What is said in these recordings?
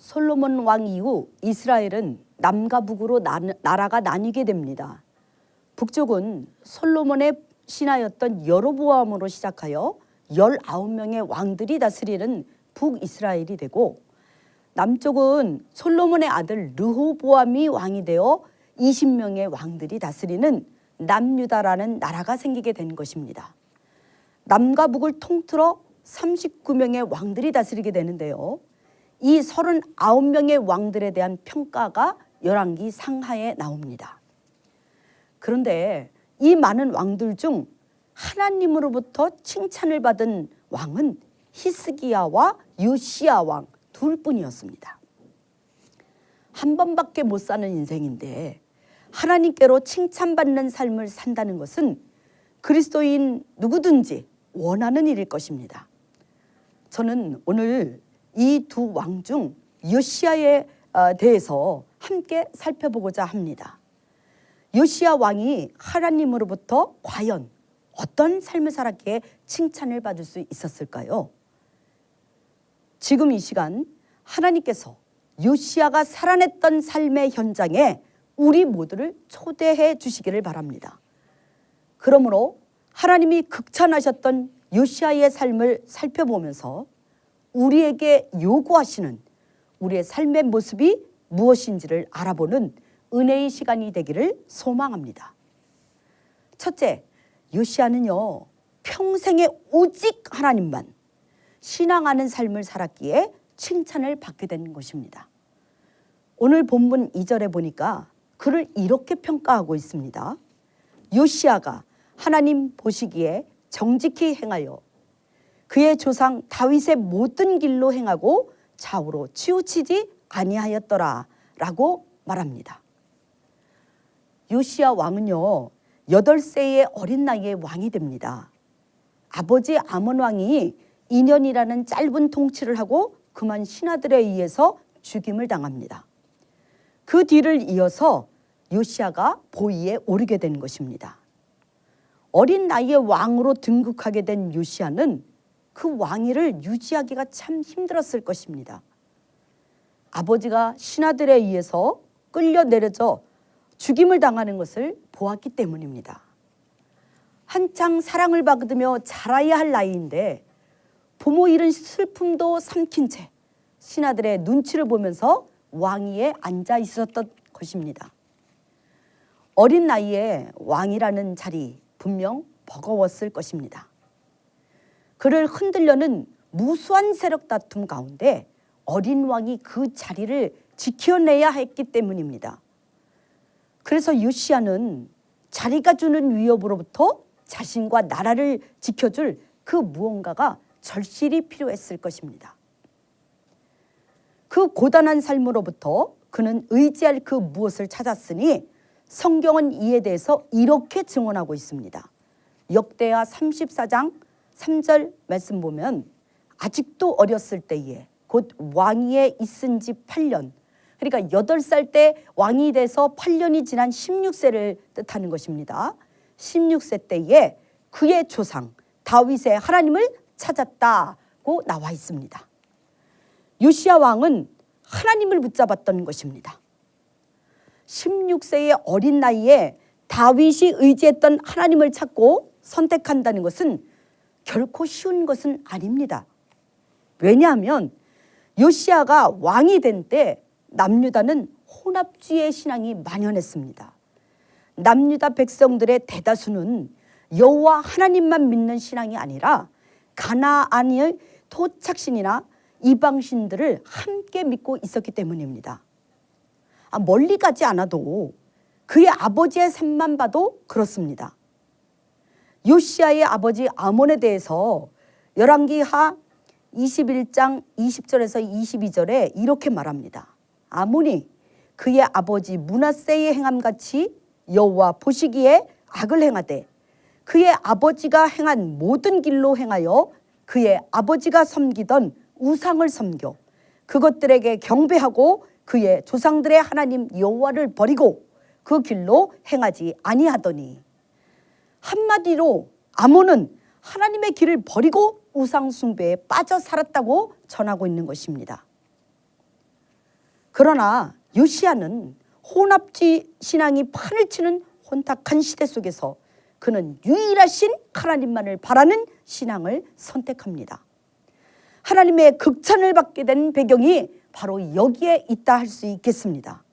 솔로몬 왕 이후 이스라엘은 남과 북으로 나라가 나뉘게 됩니다. 북쪽은 솔로몬의 신하였던 여로보암으로 시작하여 19명의 왕들이 다스리는 북이스라엘이 되고, 남쪽은 솔로몬의 아들 르호보암이 왕이 되어 20명의 왕들이 다스리는 남유다라는 나라가 생기게 된 것입니다. 남과 북을 통틀어 39명의 왕들이 다스리게 되는데요. 이 39명의 왕들에 대한 평가가 열왕기 상하에 나옵니다. 그런데 이 많은 왕들 중 하나님으로부터 칭찬을 받은 왕은 히스기야와 요시야 왕 둘뿐이었습니다. 한 번밖에 못 사는 인생인데 하나님께로 칭찬받는 삶을 산다는 것은 그리스도인 누구든지 원하는 일일 것입니다. 저는 오늘 이 두 왕 중 요시야에 대해서 함께 살펴보고자 합니다. 요시야 왕이 하나님으로부터 과연 어떤 삶을 살았기에 칭찬을 받을 수 있었을까요? 지금 이 시간 하나님께서 요시야가 살아냈던 삶의 현장에 우리 모두를 초대해 주시기를 바랍니다. 그러므로 하나님이 극찬하셨던 요시야의 삶을 살펴보면서 우리에게 요구하시는 우리의 삶의 모습이 무엇인지를 알아보는 은혜의 시간이 되기를 소망합니다. 첫째, 요시야는요, 평생에 오직 하나님만 신앙하는 삶을 살았기에 칭찬을 받게 된 것입니다. 오늘 본문 2절에 보니까 그를 이렇게 평가하고 있습니다. 요시야가 하나님 보시기에 정직히 행하여 그의 조상 다윗의 모든 길로 행하고 좌우로 치우치지 아니하였더라 라고 말합니다. 요시야 왕은요, 8세의 어린 나이에 왕이 됩니다. 아버지 아몬 왕이 2년이라는 짧은 통치를 하고 그만 신하들에 의해서 죽임을 당합니다. 그 뒤를 이어서 요시야가 보위에 오르게 된 것입니다. 어린 나이에 왕으로 등극하게 된 요시야는 그 왕위를 유지하기가 참 힘들었을 것입니다. 아버지가 신하들에 의해서 끌려 내려져 죽임을 당하는 것을 보았기 때문입니다. 한창 사랑을 받으며 자라야 할 나이인데 부모 잃은 슬픔도 삼킨 채 신하들의 눈치를 보면서 왕위에 앉아 있었던 것입니다. 어린 나이에 왕이라는 자리 분명 버거웠을 것입니다. 그를 흔들려는 무수한 세력 다툼 가운데 어린 왕이 그 자리를 지켜내야 했기 때문입니다. 그래서 요시야는 자리가 주는 위협으로부터 자신과 나라를 지켜줄 그 무언가가 절실히 필요했을 것입니다. 그 고단한 삶으로부터 그는 의지할 그 무엇을 찾았으니 성경은 이에 대해서 이렇게 증언하고 있습니다. 역대하 34장 3절 말씀 보면 아직도 어렸을 때에 곧 왕위에 있은 지 8년, 그러니까 8살 때 왕이 돼서 8년이 지난 16세를 뜻하는 것입니다. 16세 때에 그의 조상 다윗의 하나님을 찾았다고 나와 있습니다. 요시야 왕은 하나님을 붙잡았던 것입니다. 16세의 어린 나이에 다윗이 의지했던 하나님을 찾고 선택한다는 것은 결코 쉬운 것은 아닙니다. 왜냐하면 요시야가 왕이 된 때 남유다는 혼합주의 신앙이 만연했습니다. 남유다 백성들의 대다수는 여호와 하나님만 믿는 신앙이 아니라 가나안의 토착신이나 이방신들을 함께 믿고 있었기 때문입니다. 멀리 가지 않아도 그의 아버지의 삶만 봐도 그렇습니다. 요시야의 아버지 아몬에 대해서 열왕기하 21장 20절에서 22절에 이렇게 말합니다. 아몬이 그의 아버지 므낫세의 행함같이 여호와 보시기에 악을 행하되 그의 아버지가 행한 모든 길로 행하여 그의 아버지가 섬기던 우상을 섬겨 그것들에게 경배하고 그의 조상들의 하나님 여호와를 버리고 그 길로 행하지 아니하더니, 한마디로 아몬은 하나님의 길을 버리고 우상 숭배에 빠져 살았다고 전하고 있는 것입니다. 그러나 요시야는 혼합주의 신앙이 판을 치는 혼탁한 시대 속에서 그는 유일하신 하나님만을 바라는 신앙을 선택합니다. 하나님의 극찬을 받게 된 배경이 바로 여기에 있다 할 수 있겠습니다.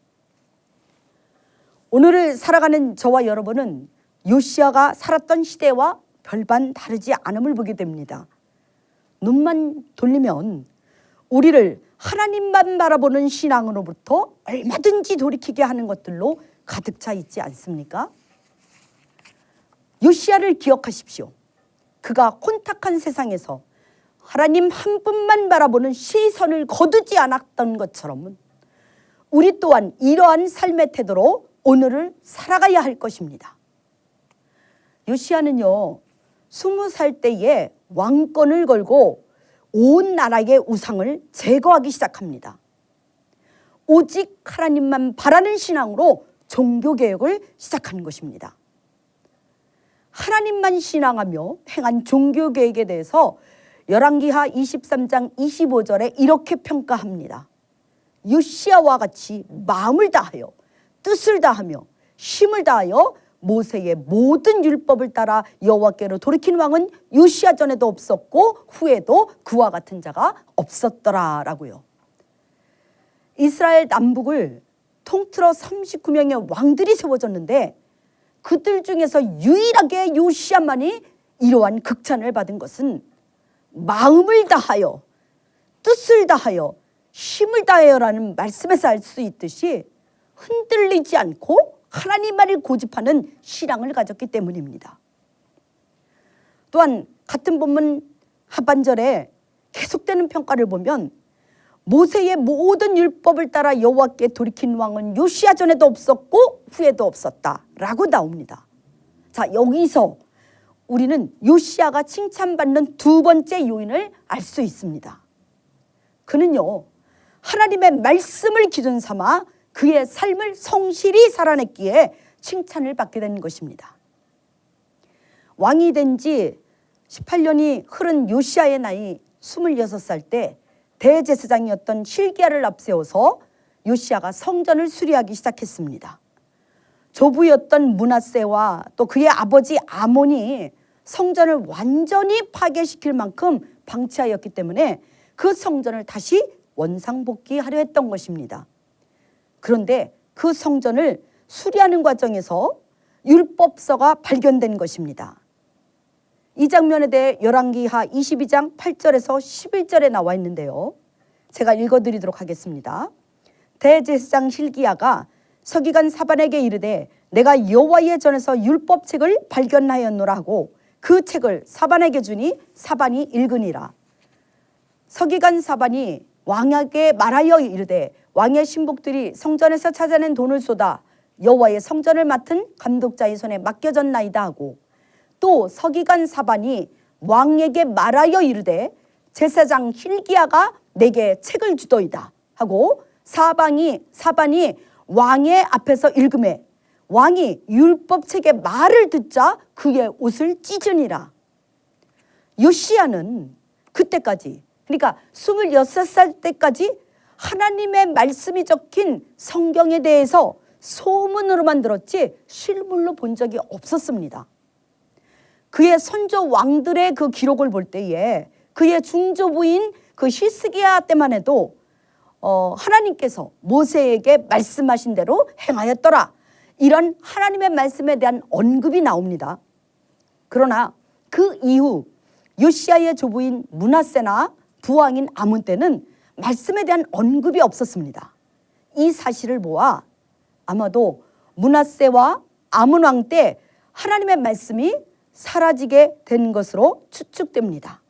오늘을 살아가는 저와 여러분은 요시야가 살았던 시대와 별반 다르지 않음을 보게 됩니다. 눈만 돌리면 우리를 하나님만 바라보는 신앙으로부터 얼마든지 돌이키게 하는 것들로 가득 차 있지 않습니까? 요시야를 기억하십시오. 그가 혼탁한 세상에서 하나님 한 분만 바라보는 시선을 거두지 않았던 것처럼 우리 또한 이러한 삶의 태도로 오늘을 살아가야 할 것입니다. 요시야는요, 20살 때에 왕권을 걸고 온 나라의 우상을 제거하기 시작합니다. 오직 하나님만 바라는 신앙으로 종교개혁을 시작하는 것입니다. 하나님만 신앙하며 행한 종교개혁에 대해서 열왕기하 23장 25절에 이렇게 평가합니다. 요시야와 같이 마음을 다하여 뜻을 다하며 힘을 다하여 모세의 모든 율법을 따라 여호와께로 돌이킨 왕은 요시야 전에도 없었고 후에도 그와 같은 자가 없었더라라고요. 이스라엘 남북을 통틀어 39명의 왕들이 세워졌는데 그들 중에서 유일하게 요시야만이 이러한 극찬을 받은 것은 마음을 다하여 뜻을 다하여 힘을 다하여라는 말씀에서 알 수 있듯이 흔들리지 않고 하나님만을 고집하는 신앙을 가졌기 때문입니다. 또한 같은 본문 하반절에 계속되는 평가를 보면 모세의 모든 율법을 따라 여호와께 돌이킨 왕은 요시야 전에도 없었고 후에도 없었다라고 나옵니다. 자, 여기서 우리는 요시야가 칭찬받는 두 번째 요인을 알 수 있습니다. 그는요, 하나님의 말씀을 기준 삼아 그의 삶을 성실히 살아냈기에 칭찬을 받게 된 것입니다. 왕이 된 지 18년이 흐른 요시야의 나이 26살 때 대제사장이었던 실기야를 앞세워서 요시야가 성전을 수리하기 시작했습니다. 조부였던 므낫세와 또 그의 아버지 아몬이 성전을 완전히 파괴시킬 만큼 방치하였기 때문에 그 성전을 다시 원상복귀하려 했던 것입니다. 그런데 그 성전을 수리하는 과정에서 율법서가 발견된 것입니다. 이 장면에 대해 열왕기하 22장 8절에서 11절에 나와 있는데요. 제가 읽어드리도록 하겠습니다. 대제사장 실기야가 서기관 사반에게 이르되 내가 여호와의 전에서 율법책을 발견하였노라 하고 그 책을 사반에게 주니 사반이 읽으니라. 서기관 사반이 왕에게 말하여 이르되 왕의 신복들이 성전에서 찾아낸 돈을 쏟아 여호와의 성전을 맡은 감독자의 손에 맡겨졌나이다 하고 또 서기관 사반이 왕에게 말하여 이르되 제사장 hil기야가 내게 책을 주더이다 하고 사반이 왕의 앞에서 읽음에 왕이 율법책의 말을 듣자 그의 옷을 찢으니라. 요시야는 그때까지, 그러니까 26살 때까지 하나님의 말씀이 적힌 성경에 대해서 소문으로만 들었지 실물로 본 적이 없었습니다. 그의 선조 왕들의 그 기록을 볼 때에 그의 중조부인 그 히스기야 때만 해도 하나님께서 모세에게 말씀하신 대로 행하였더라, 이런 하나님의 말씀에 대한 언급이 나옵니다. 그러나 그 이후 요시야의 조부인 므낫세나 부왕인 아몬 때는 말씀에 대한 언급이 없었습니다. 이 사실을 보아 아마도 므낫세와 아몬 왕 때 하나님의 말씀이 사라지게 된 것으로 추측됩니다.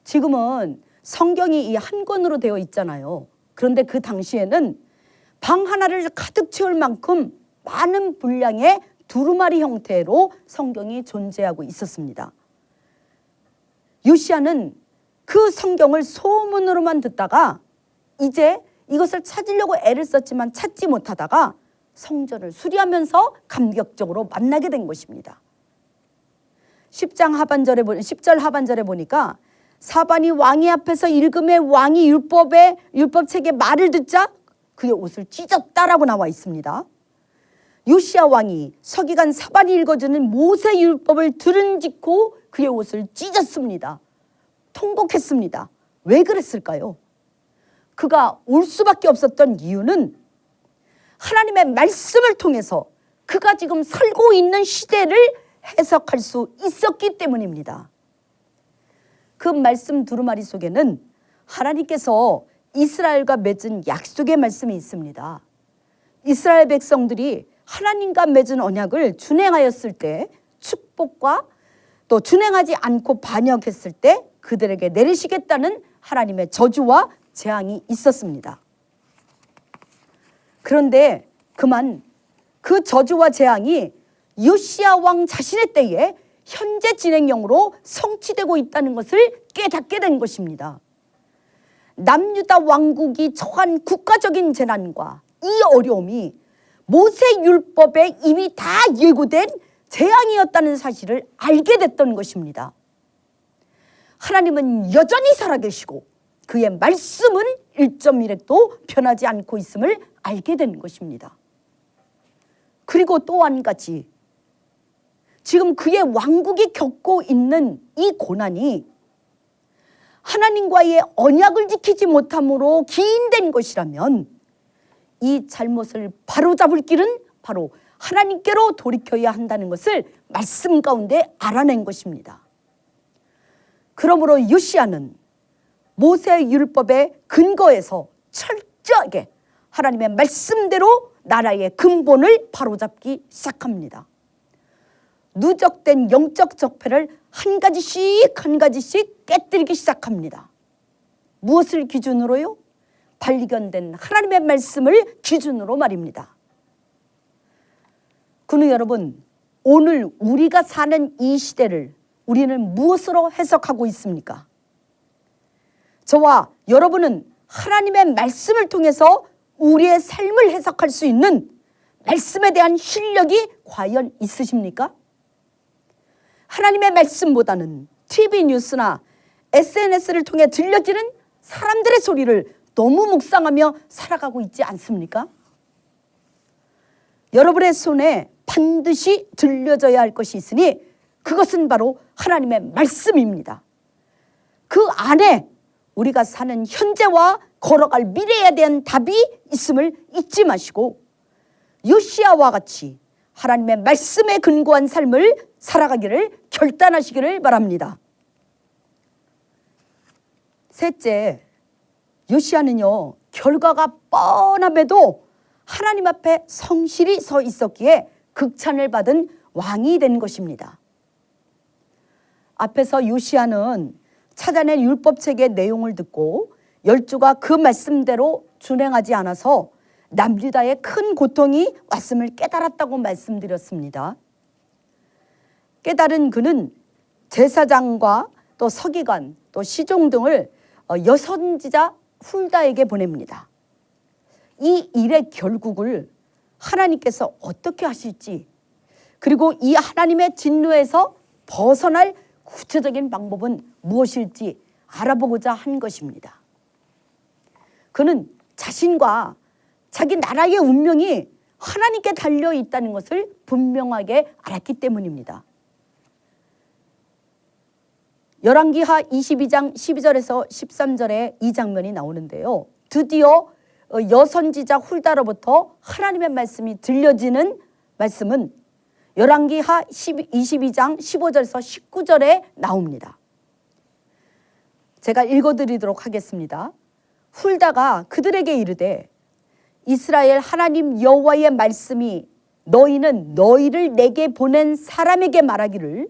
지금은 성경이 이 한 권으로 되어 있잖아요. 그런데 그 당시에는 방 하나를 가득 채울 만큼 많은 분량의 두루마리 형태로 성경이 존재하고 있었습니다. 요시야는 그 성경을 소문으로만 듣다가 이제 이것을 찾으려고 애를 썼지만 찾지 못하다가 성전을 수리하면서 감격적으로 만나게 된 것입니다. 10절 하반절에 보니까 사반이 왕의 앞에서 읽음에 왕이 율법책의 말을 듣자 그의 옷을 찢었다라고 나와 있습니다. 요시야 왕이 서기관 사반이 읽어주는 모세 율법을 들은직고 그의 옷을 찢었습니다. 통곡했습니다. 왜 그랬을까요? 그가 울 수밖에 없었던 이유는 하나님의 말씀을 통해서 그가 지금 살고 있는 시대를 해석할 수 있었기 때문입니다. 그 말씀 두루마리 속에는 하나님께서 이스라엘과 맺은 약속의 말씀이 있습니다. 이스라엘 백성들이 하나님과 맺은 언약을 준행하였을 때 축복과 또 준행하지 않고 반역했을 때 그들에게 내리시겠다는 하나님의 저주와 재앙이 있었습니다. 그런데 그만 그 저주와 재앙이 요시야 왕 자신의 때에 현재 진행형으로 성취되고 있다는 것을 깨닫게 된 것입니다. 남유다 왕국이 처한 국가적인 재난과 이 어려움이 모세 율법에 이미 다 예고된 재앙이었다는 사실을 알게 됐던 것입니다. 하나님은 여전히 살아계시고 그의 말씀은 1.1획도 변하지 않고 있음을 알게 된 것입니다. 그리고 또 한 가지, 지금 그의 왕국이 겪고 있는 이 고난이 하나님과의 언약을 지키지 못함으로 기인된 것이라면 이 잘못을 바로잡을 길은 바로 하나님께로 돌이켜야 한다는 것을 말씀 가운데 알아낸 것입니다. 그러므로 요시야는 모세 율법의 근거에서 철저하게 하나님의 말씀대로 나라의 근본을 바로잡기 시작합니다. 누적된 영적 적폐를 한 가지씩 깨뜨리기 시작합니다. 무엇을 기준으로요? 발견된 하나님의 말씀을 기준으로 말입니다. 그는 여러분, 오늘 우리가 사는 이 시대를 우리는 무엇으로 해석하고 있습니까? 저와 여러분은 하나님의 말씀을 통해서 우리의 삶을 해석할 수 있는 말씀에 대한 실력이 과연 있으십니까? 하나님의 말씀보다는 TV 뉴스나 SNS를 통해 들려지는 사람들의 소리를 너무 묵상하며 살아가고 있지 않습니까? 여러분의 손에 반드시 들려져야 할 것이 있으니 그것은 바로 하나님의 말씀입니다. 그 안에 우리가 사는 현재와 걸어갈 미래에 대한 답이 있음을 잊지 마시고 요시야와 같이 하나님의 말씀에 근거한 삶을 살아가기를 결단하시기를 바랍니다. 셋째, 요시야는요, 결과가 뻔함에도 하나님 앞에 성실히 서 있었기에 극찬을 받은 왕이 된 것입니다. 앞에서 요시야는 찾아낸 율법책의 내용을 듣고 열조가 그 말씀대로 준행하지 않아서 남유다에 큰 고통이 왔음을 깨달았다고 말씀드렸습니다. 깨달은 그는 제사장과 또 서기관 또 시종 등을 여선지자 훌다에게 보냅니다. 이 일의 결국을 하나님께서 어떻게 하실지, 그리고 이 하나님의 진노에서 벗어날 구체적인 방법은 무엇일지 알아보고자 한 것입니다. 그는 자신과 자기 나라의 운명이 하나님께 달려 있다는 것을 분명하게 알았기 때문입니다. 열왕기하 22장 12절에서 13절에 이 장면이 나오는데요. 드디어 여선지자 훌다로부터 하나님의 말씀이 들려지는 말씀은 열왕기하 22장 15절에서 19절에 나옵니다. 제가 읽어드리도록 하겠습니다. 훌다가 그들에게 이르되 이스라엘 하나님 여호와의 말씀이 너희는 너희를 내게 보낸 사람에게 말하기를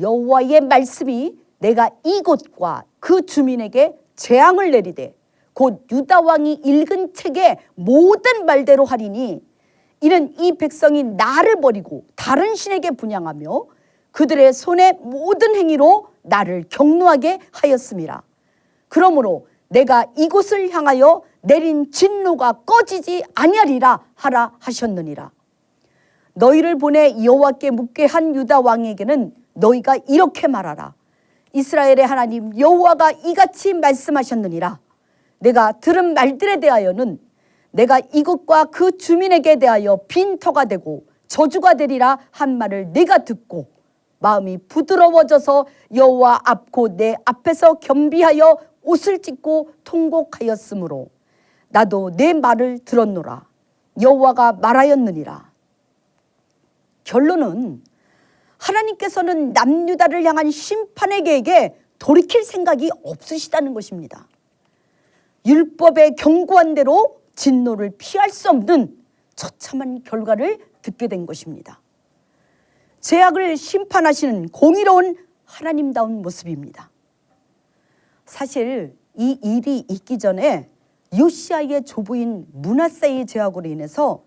여호와의 말씀이 내가 이곳과 그 주민에게 재앙을 내리되 곧 유다 왕이 읽은 책의 모든 말대로 하리니 이는 이 백성이 나를 버리고 다른 신에게 분향하며 그들의 손의 모든 행위로 나를 경노하게 하였음이라. 그러므로 내가 이곳을 향하여 내린 진노가 꺼지지 아니하리라 하라 하셨느니라. 너희를 보내 여호와께 묻게 한 유다 왕에게는 너희가 이렇게 말하라. 이스라엘의 하나님 여호와가 이같이 말씀하셨느니라. 내가 들은 말들에 대하여는 내가 이곳과 그 주민에게 대하여 빈터가 되고 저주가 되리라 한 말을 내가 듣고 마음이 부드러워져서 여호와 앞고 내 앞에서 겸비하여 옷을 찢고 통곡하였으므로 나도 내 말을 들었노라. 여호와가 말하였느니라. 결론은 하나님께서는 남유다를 향한 심판의 계획에 돌이킬 생각이 없으시다는 것입니다. 율법의 경고한 대로 진노를 피할 수 없는 처참한 결과를 듣게 된 것입니다. 죄악을 심판하시는 공의로운 하나님다운 모습입니다. 사실 이 일이 있기 전에 요시아의 조부인 므낫세의 죄악으로 인해서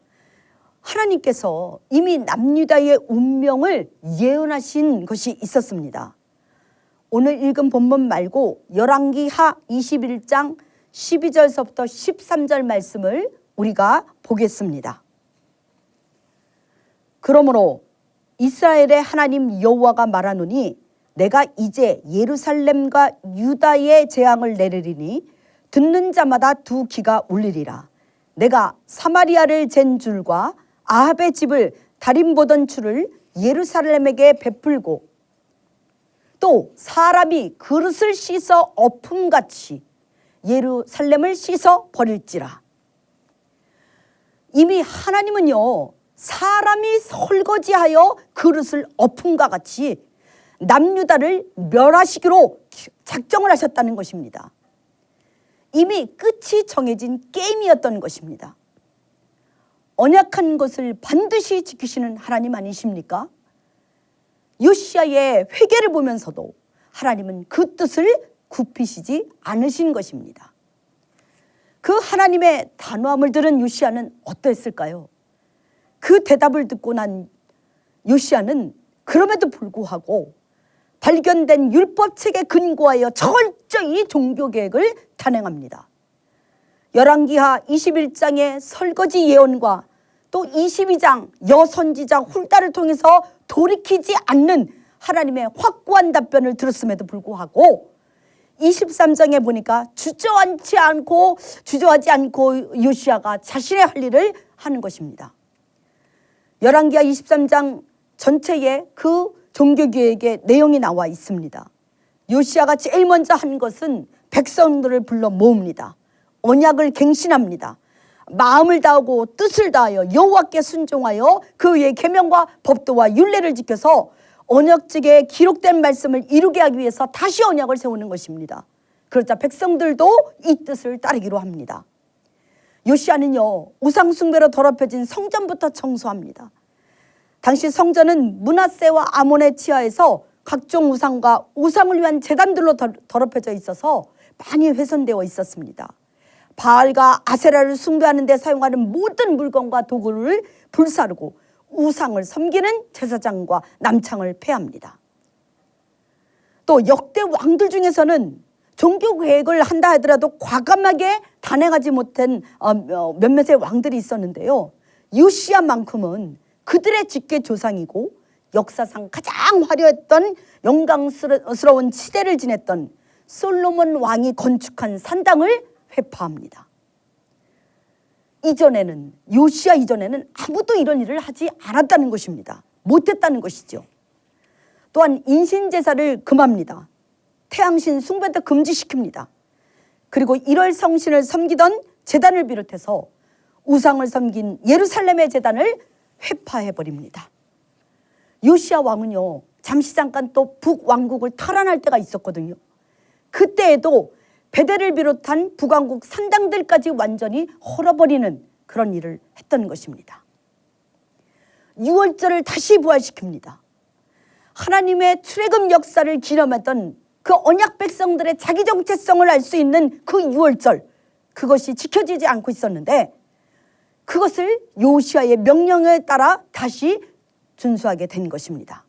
하나님께서 이미 남유다의 운명을 예언하신 것이 있었습니다. 오늘 읽은 본문 말고 열왕기하 21장 12절서부터 13절 말씀을 우리가 보겠습니다. 그러므로 이스라엘의 하나님 여호와가 말하노니 내가 이제 예루살렘과 유다의 재앙을 내리리니 듣는 자마다 두 귀가 울리리라. 내가 사마리아를 잰 줄과 아합의 집을 달인 보던 줄을 예루살렘에게 베풀고 또 사람이 그릇을 씻어 엎음같이 예루살렘을 씻어 버릴지라. 이미 하나님은요, 사람이 설거지하여 그릇을 엎음과 같이 남유다를 멸하시기로 작정을 하셨다는 것입니다. 이미 끝이 정해진 게임이었던 것입니다. 언약한 것을 반드시 지키시는 하나님 아니십니까? 요시아의 회개를 보면서도 하나님은 그 뜻을 굽히시지 않으신 것입니다. 그 하나님의 단호함을 들은 요시아는 어떠했을까요? 그 대답을 듣고 난 요시아는 그럼에도 불구하고 발견된 율법책에 근거하여 철저히 종교개혁을 단행합니다. 열왕기하 21장의 설거지 예언과 또 22장 여선지자 훌다를 통해서 돌이키지 않는 하나님의 확고한 답변을 들었음에도 불구하고 23장에 보니까 주저하지 않고 요시아가 자신의 할 일을 하는 것입니다. 열왕기하 23장 전체에 그 종교개혁의 내용이 나와 있습니다. 요시아가 제일 먼저 한 것은 백성들을 불러 모읍니다. 언약을 갱신합니다. 마음을 다하고 뜻을 다하여 여호와께 순종하여 그의 계명과 법도와 율례를 지켜서 언약책에 기록된 말씀을 이루게 하기 위해서 다시 언약을 세우는 것입니다. 그러자 백성들도 이 뜻을 따르기로 합니다. 요시아는요, 우상 숭배로 더럽혀진 성전부터 청소합니다. 당시 성전은 므낫세와 아몬의 치하에서 각종 우상과 우상을 위한 제단들로 더럽혀져 있어서 많이 훼손되어 있었습니다. 바알과 아세라를 숭배하는 데 사용하는 모든 물건과 도구를 불사르고 우상을 섬기는 제사장과 남창을 폐합니다. 또 역대 왕들 중에서는 종교 계획을 한다 하더라도 과감하게 단행하지 못한 몇몇의 왕들이 있었는데요. 요시아만큼은 그들의 직계 조상이고 역사상 가장 화려했던 영광스러운 시대를 지냈던 솔로몬 왕이 건축한 산당을 회파합니다. 요시아 이전에는 아무도 이런 일을 하지 않았다는 것입니다. 못했다는 것이죠. 또한 인신제사를 금합니다. 태양신 숭배도 금지시킵니다. 그리고 1월 성신을 섬기던 제단을 비롯해서 우상을 섬긴 예루살렘의 제단을 회파해버립니다. 요시아 왕은요, 잠시 잠깐 또 북왕국을 탈환할 때가 있었거든요. 그때에도 베델을 비롯한 북왕국 산당들까지 완전히 헐어버리는 그런 일을 했던 것입니다. 유월절을 다시 부활시킵니다. 하나님의 출애굽 역사를 기념했던 그 언약 백성들의 자기 정체성을 알 수 있는 그 유월절, 그것이 지켜지지 않고 있었는데 그것을 요시아의 명령에 따라 다시 준수하게 된 것입니다.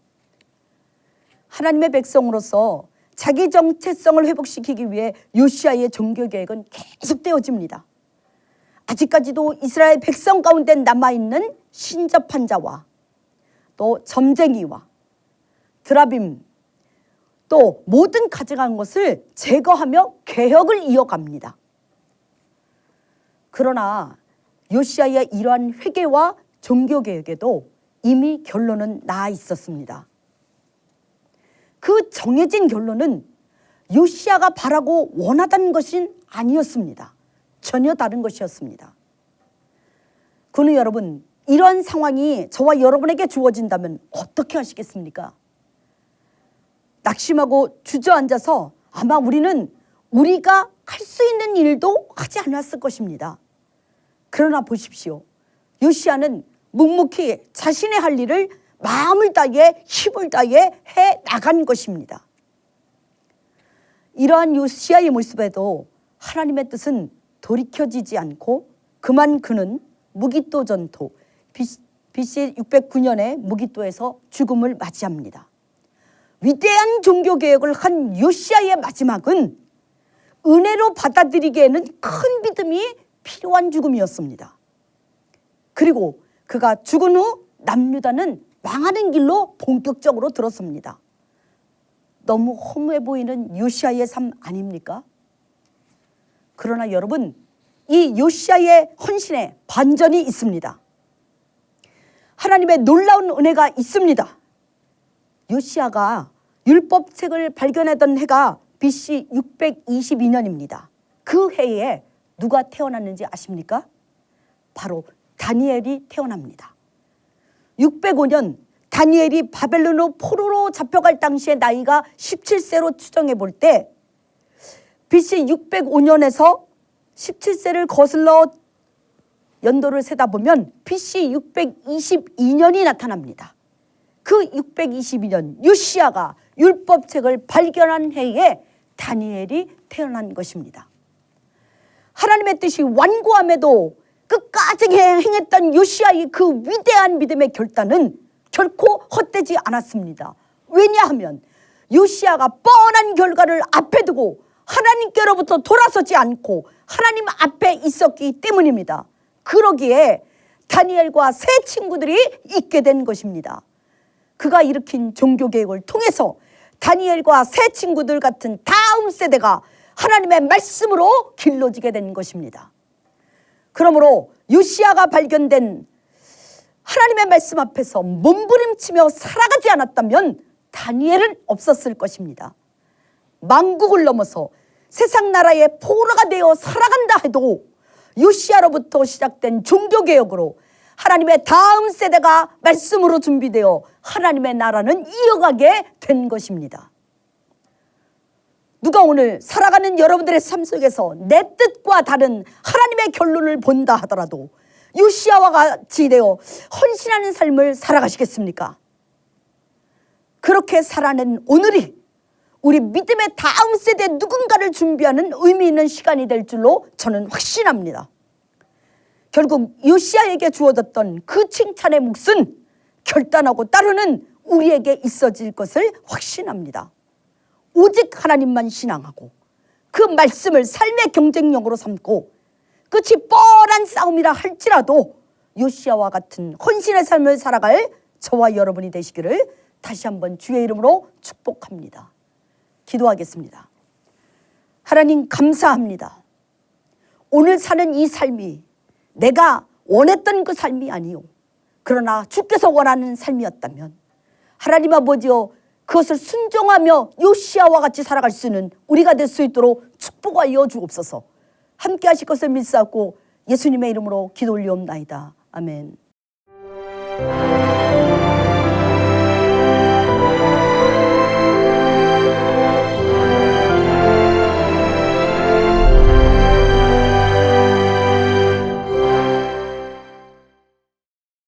하나님의 백성으로서 자기 정체성을 회복시키기 위해 요시아의 종교개혁은 계속되어집니다. 아직까지도 이스라엘 백성 가운데 남아있는 신접한 자와 또 점쟁이와 드라빔 또 모든 가증한 것을 제거하며 개혁을 이어갑니다. 그러나 요시야의 이러한 회개와 종교개혁에도 이미 결론은 나 있었습니다. 그 정해진 결론은 요시야가 바라고 원하던 것은 아니었습니다. 전혀 다른 것이었습니다. 그는 여러분, 이러한 상황이 저와 여러분에게 주어진다면 어떻게 하시겠습니까? 낙심하고 주저앉아서 아마 우리가 할 수 있는 일도 하지 않았을 것입니다. 그러나 보십시오. 요시야는 묵묵히 자신의 할 일을 마음을 다해 힘을 다해 해 나간 것입니다. 이러한 요시야의 모습에도 하나님의 뜻은 돌이켜지지 않고 그만 그는 무기또 전투 BC 609년에 무기또에서 죽음을 맞이합니다. 위대한 종교개혁을 한 요시야의 마지막은 은혜로 받아들이기에는 큰 믿음이 필요한 죽음이었습니다. 그리고 그가 죽은 후 남유다는 망하는 길로 본격적으로 들었습니다. 너무 허무해 보이는 요시야의 삶 아닙니까? 그러나 여러분, 이 요시야의 헌신에 반전이 있습니다. 하나님의 놀라운 은혜가 있습니다. 요시야가 율법책을 발견하던 해가 BC 622년입니다. 그 해에 누가 태어났는지 아십니까? 바로 다니엘이 태어납니다. 605년 다니엘이 바벨론으로 포로로 잡혀갈 당시의 나이가 17세로 추정해 볼 때 BC 605년에서 17세를 거슬러 연도를 세다 보면 BC 622년이 나타납니다. 그 622년 요시야가 율법책을 발견한 해에 다니엘이 태어난 것입니다. 하나님의 뜻이 완고함에도 끝까지 행했던 요시야의 그 위대한 믿음의 결단은 결코 헛되지 않았습니다. 왜냐하면 요시야가 뻔한 결과를 앞에 두고 하나님께로부터 돌아서지 않고 하나님 앞에 있었기 때문입니다. 그러기에 다니엘과 세 친구들이 있게 된 것입니다. 그가 일으킨 종교개혁을 통해서 다니엘과 세 친구들 같은 다음 세대가 하나님의 말씀으로 길러지게 된 것입니다. 그러므로 요시야가 발견된 하나님의 말씀 앞에서 몸부림치며 살아가지 않았다면 다니엘은 없었을 것입니다. 만국을 넘어서 세상 나라의 포로가 되어 살아간다 해도 요시야로부터 시작된 종교개혁으로 하나님의 다음 세대가 말씀으로 준비되어 하나님의 나라는 이어가게 된 것입니다. 누가 오늘 살아가는 여러분들의 삶 속에서 내 뜻과 다른 하나님의 결론을 본다 하더라도 요시야와 같이 되어 헌신하는 삶을 살아가시겠습니까? 그렇게 살아낸 오늘이 우리 믿음의 다음 세대 누군가를 준비하는 의미 있는 시간이 될 줄로 저는 확신합니다. 결국 요시야에게 주어졌던 그 칭찬의 몫은 결단하고 따르는 우리에게 있어질 것을 확신합니다. 오직 하나님만 신앙하고 그 말씀을 삶의 경쟁력으로 삼고 끝이 뻔한 싸움이라 할지라도 요시야와 같은 헌신의 삶을 살아갈 저와 여러분이 되시기를 다시 한번 주의 이름으로 축복합니다. 기도하겠습니다. 하나님 감사합니다. 오늘 사는 이 삶이 내가 원했던 그 삶이 아니요 그러나 주께서 원하는 삶이었다면 하나님 아버지여 그것을 순종하며 요시야와 같이 살아갈 수 있는 우리가 될 수 있도록 축복하여 주옵소서. 함께 하실 것을 믿사옵고 예수님의 이름으로 기도 올리옵나이다. 아멘.